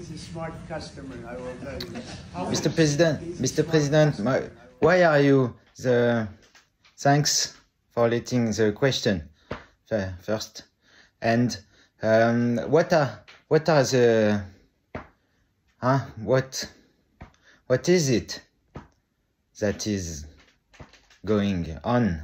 He's a smart customer, I will tell you. Mr. President, why are you the... Thanks for letting the question first. And what are the... What is it that is going on?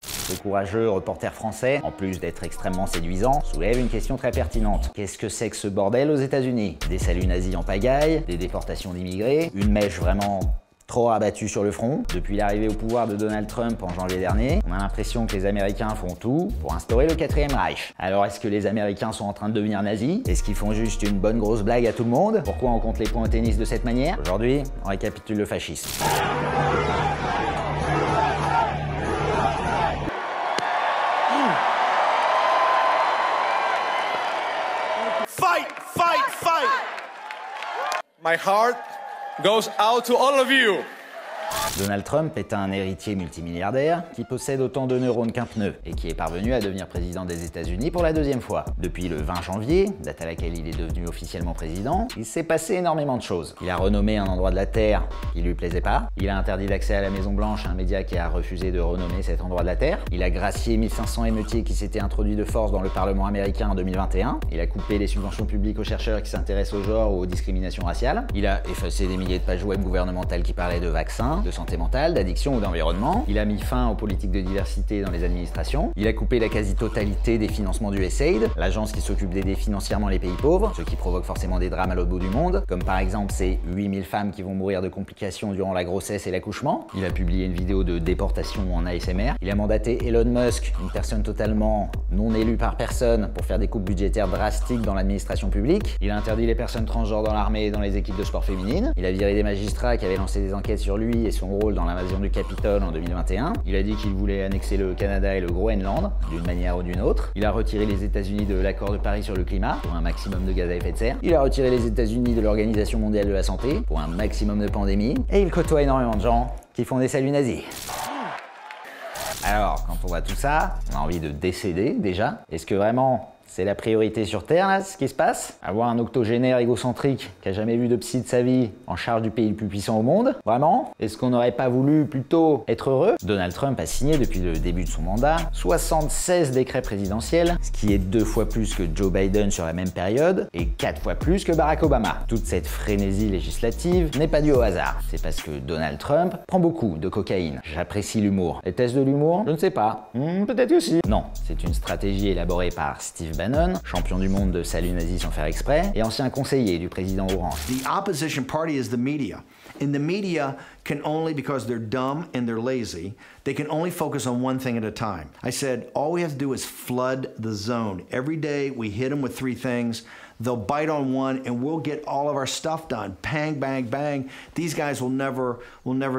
Ce courageux reporter français, en plus d'être extrêmement séduisant, soulève une question très pertinente. Qu'est-ce que c'est que ce bordel aux États-Unis? Des saluts nazis en pagaille, des déportations d'immigrés, une mèche vraiment trop rabattue sur le front. Depuis l'arrivée au pouvoir de Donald Trump en janvier dernier, on a l'impression que les Américains font tout pour instaurer le 4e Reich. Alors est-ce que les Américains sont en train de devenir nazis? Est-ce qu'ils font juste une bonne grosse blague à tout le monde? Pourquoi on compte les points au tennis de cette manière? Aujourd'hui, on récapitule le fascisme. Fight, fight, fight! My heart goes out to all of you. Donald Trump est un héritier multimilliardaire qui possède autant de neurones qu'un pneu et qui est parvenu à devenir président des États-Unis pour la 2e fois. Depuis le 20 janvier, date à laquelle il est devenu officiellement président, il s'est passé énormément de choses. Il a renommé un endroit de la Terre qui lui plaisait pas. Il a interdit l'accès à la Maison Blanche à un média qui a refusé de renommer cet endroit de la Terre. Il a gracié 1500 émeutiers qui s'étaient introduits de force dans le Parlement américain en 2021. Il a coupé les subventions publiques aux chercheurs qui s'intéressent au genre ou aux discriminations raciales. Il a effacé des milliers de pages web gouvernementales qui parlaient de vaccins, de santé mentale, d'addiction ou d'environnement. Il a mis fin aux politiques de diversité dans les administrations. Il a coupé la quasi-totalité des financements du USAID, l'agence qui s'occupe d'aider financièrement les pays pauvres, ce qui provoque forcément des drames à l'autre bout du monde, comme par exemple ces 8000 femmes qui vont mourir de complications durant la grossesse et l'accouchement. Il a publié une vidéo de déportation en ASMR. Il a mandaté Elon Musk, une personne totalement non élue par personne, pour faire des coupes budgétaires drastiques dans l'administration publique. Il a interdit les personnes transgenres dans l'armée et dans les équipes de sport féminines. Il a viré des magistrats qui avaient lancé des enquêtes sur lui et son rôle dans l'invasion du Capitole en 2021. Il a dit qu'il voulait annexer le Canada et le Groenland, d'une manière ou d'une autre. Il a retiré les États-Unis de l'accord de Paris sur le climat, pour un maximum de gaz à effet de serre. Il a retiré les États-Unis de l'Organisation mondiale de la santé, pour un maximum de pandémies. Et il côtoie énormément de gens qui font des saluts nazis. Alors, quand on voit tout ça, on a envie de décéder déjà. Est-ce que vraiment c'est la priorité sur Terre, là, ce qui se passe? Avoir un octogénaire égocentrique qui a jamais vu de psy de sa vie en charge du pays le plus puissant au monde? Vraiment? Est-ce qu'on n'aurait pas voulu plutôt être heureux? Donald Trump a signé depuis le début de son mandat 76 décrets présidentiels, ce qui est 2 fois plus que Joe Biden sur la même période et 4 fois plus que Barack Obama. Toute cette frénésie législative n'est pas due au hasard. C'est parce que Donald Trump prend beaucoup de cocaïne. J'apprécie l'humour. Était-ce de l'humour? Je ne sais pas. Peut-être que si. Non, c'est une stratégie élaborée par Steve Bannon, champion du monde de salut nazi sans faire exprès, et ancien conseiller du président Orange. The opposition party is the media. And the media can only, because they're dumb and they're lazy, they can only focus on one thing at a time. I said, all we have to do is flood the zone. Every day we hit them with 3 things. They'll bite on one and we'll get all of our stuff done. Bang, bang, bang. These guys will never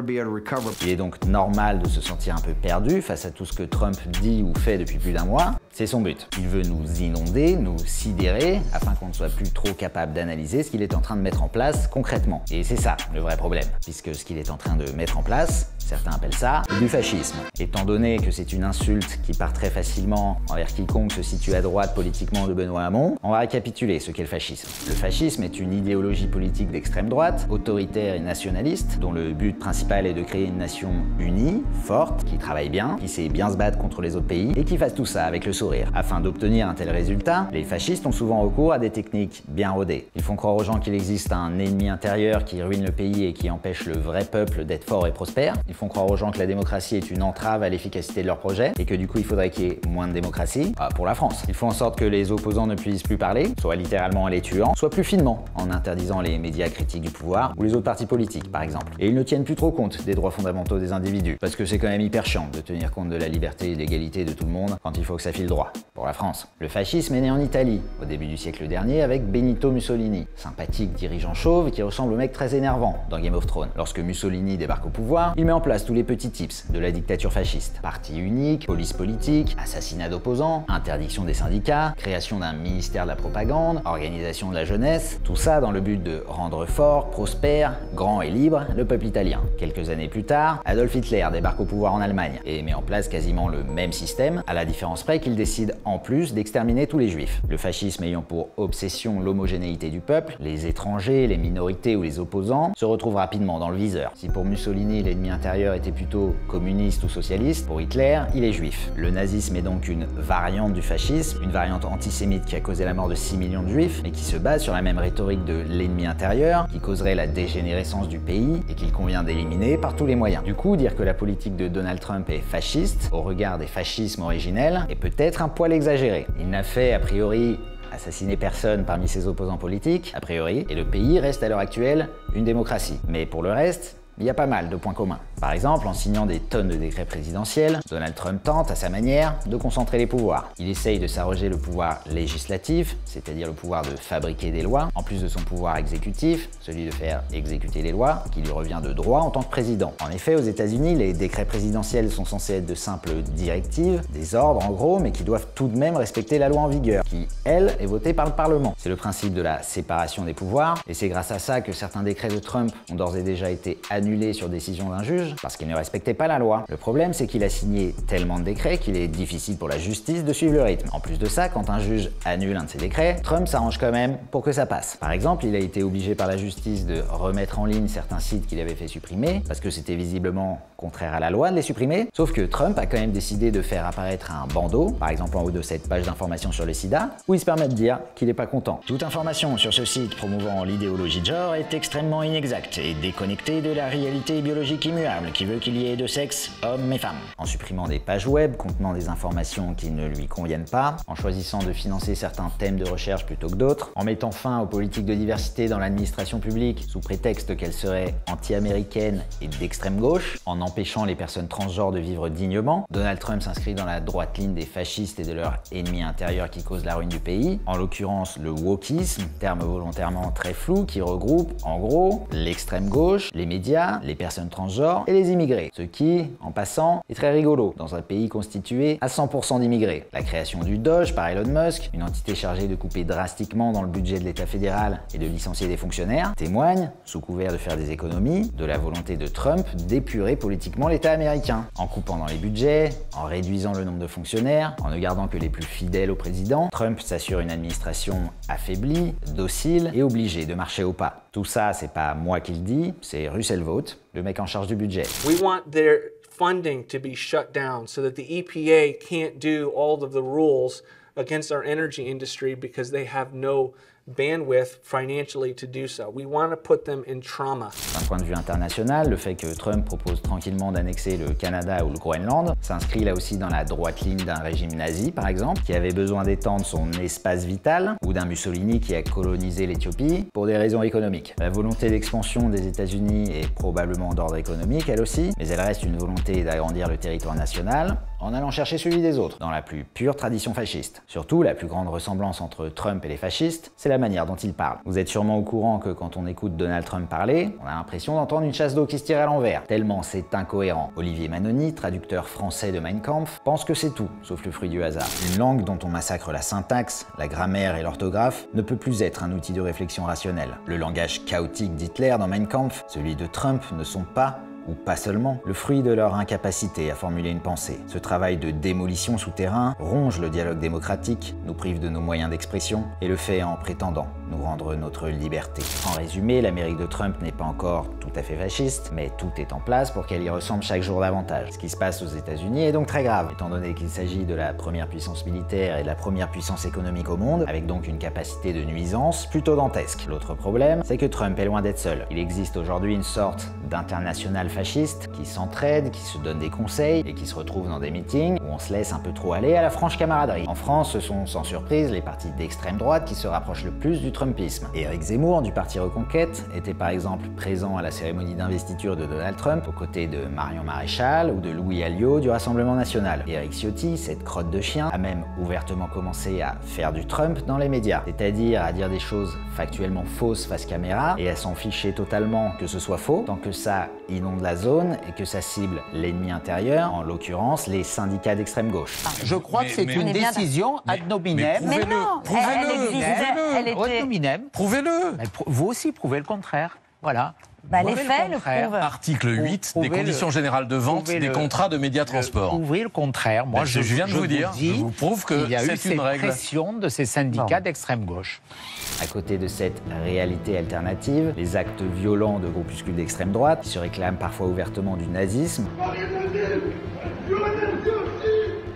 be able to recover. Il est donc normal de se sentir un peu perdu face à tout ce que Trump dit ou fait depuis plus d'1 mois. C'est son but. Il veut nous inonder, nous sidérer, afin qu'on ne soit plus trop capable d'analyser ce qu'il est en train de mettre en place concrètement. Et c'est ça le vrai problème, puisque ce qu'il est en train de mettre en place, certains appellent ça du fascisme. Étant donné que c'est une insulte qui part très facilement envers quiconque se situe à droite politiquement de Benoît Hamon, on va récapituler ce qu'est le fascisme. Le fascisme est une idéologie politique d'extrême droite, autoritaire et nationaliste, dont le but principal est de créer une nation unie, forte, qui travaille bien, qui sait bien se battre contre les autres pays, et qui fasse tout ça avec le sourire. Afin d'obtenir un tel résultat, les fascistes ont souvent recours à des techniques bien rodées. Ils font croire aux gens qu'il existe un ennemi intérieur qui ruine le pays et qui empêche le vrai peuple d'être fort et prospère. Ils font croire aux gens que la démocratie est une entrave à l'efficacité de leur projet et que du coup il faudrait qu'il y ait moins de démocratie pour la France. Ils font en sorte que les opposants ne puissent plus parler, soit littéralement en les tuant, soit plus finement en interdisant les médias critiques du pouvoir ou les autres partis politiques par exemple. Et ils ne tiennent plus trop compte des droits fondamentaux des individus parce que c'est quand même hyper chiant de tenir compte de la liberté et de l'égalité de tout le monde quand il faut que ça file droit. Pour la France. Le fascisme est né en Italie, au début du siècle dernier, avec Benito Mussolini, sympathique dirigeant chauve qui ressemble au mec très énervant dans Game of Thrones. Lorsque Mussolini débarque au pouvoir, il met en place place tous les petits tips de la dictature fasciste. Parti unique, police politique, assassinat d'opposants, interdiction des syndicats, création d'un ministère de la propagande, organisation de la jeunesse, tout ça dans le but de rendre fort, prospère, grand et libre le peuple italien. Quelques années plus tard, Adolf Hitler débarque au pouvoir en Allemagne et met en place quasiment le même système, à la différence près qu'il décide en plus d'exterminer tous les juifs. Le fascisme ayant pour obsession l'homogénéité du peuple, les étrangers, les minorités ou les opposants se retrouvent rapidement dans le viseur. Si pour Mussolini l'ennemi intérieur était plutôt communiste ou socialiste, pour Hitler il est juif. Le nazisme est donc une variante du fascisme, une variante antisémite qui a causé la mort de 6 millions de juifs, mais qui se base sur la même rhétorique de l'ennemi intérieur, qui causerait la dégénérescence du pays et qu'il convient d'éliminer par tous les moyens. Du coup, dire que la politique de Donald Trump est fasciste, au regard des fascismes originels, est peut-être un poil exagéré. Il n'a fait, a priori, assassiner personne parmi ses opposants politiques, a priori, et le pays reste à l'heure actuelle une démocratie. Mais pour le reste, il y a pas mal de points communs. Par exemple, en signant des tonnes de décrets présidentiels, Donald Trump tente, à sa manière, de concentrer les pouvoirs. Il essaye de s'arroger le pouvoir législatif, c'est-à-dire le pouvoir de fabriquer des lois, en plus de son pouvoir exécutif, celui de faire exécuter les lois, qui lui revient de droit en tant que président. En effet, aux États-Unis, les décrets présidentiels sont censés être de simples directives, des ordres en gros, mais qui doivent tout de même respecter la loi en vigueur, qui, elle, est votée par le Parlement. C'est le principe de la séparation des pouvoirs, et c'est grâce à ça que certains décrets de Trump ont d'ores et déjà été annulé sur décision d'un juge parce qu'il ne respectait pas la loi. Le problème, c'est qu'il a signé tellement de décrets qu'il est difficile pour la justice de suivre le rythme. En plus de ça, quand un juge annule un de ses décrets, Trump s'arrange quand même pour que ça passe. Par exemple, il a été obligé par la justice de remettre en ligne certains sites qu'il avait fait supprimer parce que c'était visiblement contraire à la loi de les supprimer. Sauf que Trump a quand même décidé de faire apparaître un bandeau, par exemple en haut de cette page d'information sur le sida, où il se permet de dire qu'il n'est pas content. Toute information sur ce site promouvant l'idéologie de genre est extrêmement inexacte et déconnectée de la réalité biologique immuable qui veut qu'il y ait deux sexes, hommes et femmes. En supprimant des pages web contenant des informations qui ne lui conviennent pas, en choisissant de financer certains thèmes de recherche plutôt que d'autres, en mettant fin aux politiques de diversité dans l'administration publique sous prétexte qu'elles seraient anti-américaines et d'extrême gauche, en empêchant les personnes transgenres de vivre dignement, Donald Trump s'inscrit dans la droite ligne des fascistes et de leurs ennemis intérieurs qui causent la ruine du pays, en l'occurrence le wokisme, terme volontairement très flou qui regroupe en gros l'extrême gauche, les médias, les personnes transgenres et les immigrés. Ce qui, en passant, est très rigolo dans un pays constitué à 100% d'immigrés. La création du Doge par Elon Musk, une entité chargée de couper drastiquement dans le budget de l'État fédéral et de licencier des fonctionnaires, témoigne, sous couvert de faire des économies, de la volonté de Trump d'épurer politiquement l'État américain. En coupant dans les budgets, en réduisant le nombre de fonctionnaires, en ne gardant que les plus fidèles au président, Trump s'assure une administration affaiblie, docile et obligée de marcher au pas. Tout ça, c'est pas moi qui le dis, c'est Russell Vought, le mec en charge du budget. We want their funding to be shut down so that the EPA can't do all of the rules against our energy industry because they have no bandwidth financially to do so. We want to put them in trauma. D'un point de vue international, le fait que Trump propose tranquillement d'annexer le Canada ou le Groenland s'inscrit là aussi dans la droite ligne d'un régime nazi, par exemple, qui avait besoin d'étendre son espace vital, ou d'un Mussolini qui a colonisé l'Éthiopie pour des raisons économiques. La volonté d'expansion des États-Unis est probablement d'ordre économique, elle aussi, mais elle reste une volonté d'agrandir le territoire national en allant chercher celui des autres, dans la plus pure tradition fasciste. Surtout, la plus grande ressemblance entre Trump et les fascistes, c'est la manière dont il parle. Vous êtes sûrement au courant que quand on écoute Donald Trump parler, on a l'impression d'entendre une chasse d'eau qui se tire à l'envers, tellement c'est incohérent. Olivier Manoni, traducteur français de Mein Kampf, pense que c'est tout, sauf le fruit du hasard. Une langue dont on massacre la syntaxe, la grammaire et l'orthographe ne peut plus être un outil de réflexion rationnelle. Le langage chaotique d'Hitler dans Mein Kampf, celui de Trump, ne sont pas, ou pas seulement, le fruit de leur incapacité à formuler une pensée. Ce travail de démolition souterrain ronge le dialogue démocratique, nous prive de nos moyens d'expression et le fait en prétendant nous rendre notre liberté. En résumé, l'Amérique de Trump n'est pas encore tout à fait fasciste, mais tout est en place pour qu'elle y ressemble chaque jour davantage. Ce qui se passe aux États-Unis est donc très grave, étant donné qu'il s'agit de la première puissance militaire et de la première puissance économique au monde, avec donc une capacité de nuisance plutôt dantesque. L'autre problème, c'est que Trump est loin d'être seul. Il existe aujourd'hui une sorte d'international fasciste qui s'entraide, qui se donne des conseils et qui se retrouve dans des meetings où on se laisse un peu trop aller à la franche camaraderie. En France, ce sont sans surprise les partis d'extrême droite qui se rapprochent le plus du Trumpisme. Éric Zemmour du parti Reconquête était par exemple présent à la cérémonie d'investiture de Donald Trump aux côtés de Marion Maréchal ou de Louis Alliot du Rassemblement National. Éric Ciotti, cette crotte de chien, a même ouvertement commencé à faire du Trump dans les médias, c'est-à-dire à dire des choses factuellement fausses face caméra et à s'en ficher totalement que ce soit faux, tant que ça inonde de la zone et que ça cible l'ennemi intérieur, en l'occurrence les syndicats d'extrême gauche. Je crois que c'est une décision ad nominem. Mais non, elle était... Ad nominem. Prouvez-le. Vous aussi prouvez le contraire. Voilà. Bah, les faits le prouvent. Article 8 des conditions générales de vente des contrats de médiatransport. Prouvez le contraire. Moi, je viens de vous dire, je vous prouve que c'est une règle. Il y a eu cette pression de ces syndicats d'extrême gauche. À côté de cette réalité alternative, les actes violents de groupuscules d'extrême droite, qui se réclament parfois ouvertement du nazisme,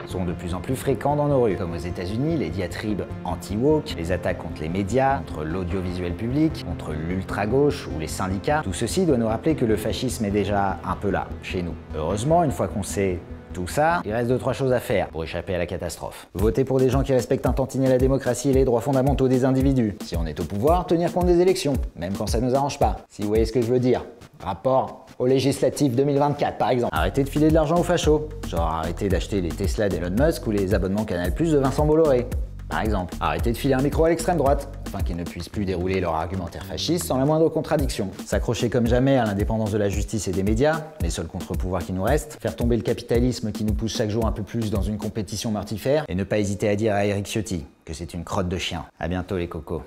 sont de plus en plus fréquents dans nos rues. Comme aux États-Unis, les diatribes anti-woke, les attaques contre les médias, contre l'audiovisuel public, contre l'ultra-gauche ou les syndicats, tout ceci doit nous rappeler que le fascisme est déjà un peu là, chez nous. Heureusement, une fois qu'on sait tout ça, il reste 2-3 choses à faire pour échapper à la catastrophe. Voter pour des gens qui respectent un tantinet la démocratie et les droits fondamentaux des individus. Si on est au pouvoir, tenir compte des élections, même quand ça nous arrange pas. Si vous voyez ce que je veux dire. Rapport aux législatives 2024 par exemple. Arrêtez de filer de l'argent aux fachos. Genre arrêtez d'acheter les Tesla d'Elon Musk ou les abonnements Canal+ de Vincent Bolloré. Par exemple, arrêtez de filer un micro à l'extrême droite, afin qu'ils ne puissent plus dérouler leur argumentaire fasciste sans la moindre contradiction. S'accrocher comme jamais à l'indépendance de la justice et des médias, les seuls contre-pouvoirs qui nous restent, faire tomber le capitalisme qui nous pousse chaque jour un peu plus dans une compétition mortifère, et ne pas hésiter à dire à Eric Ciotti que c'est une crotte de chien. À bientôt les cocos.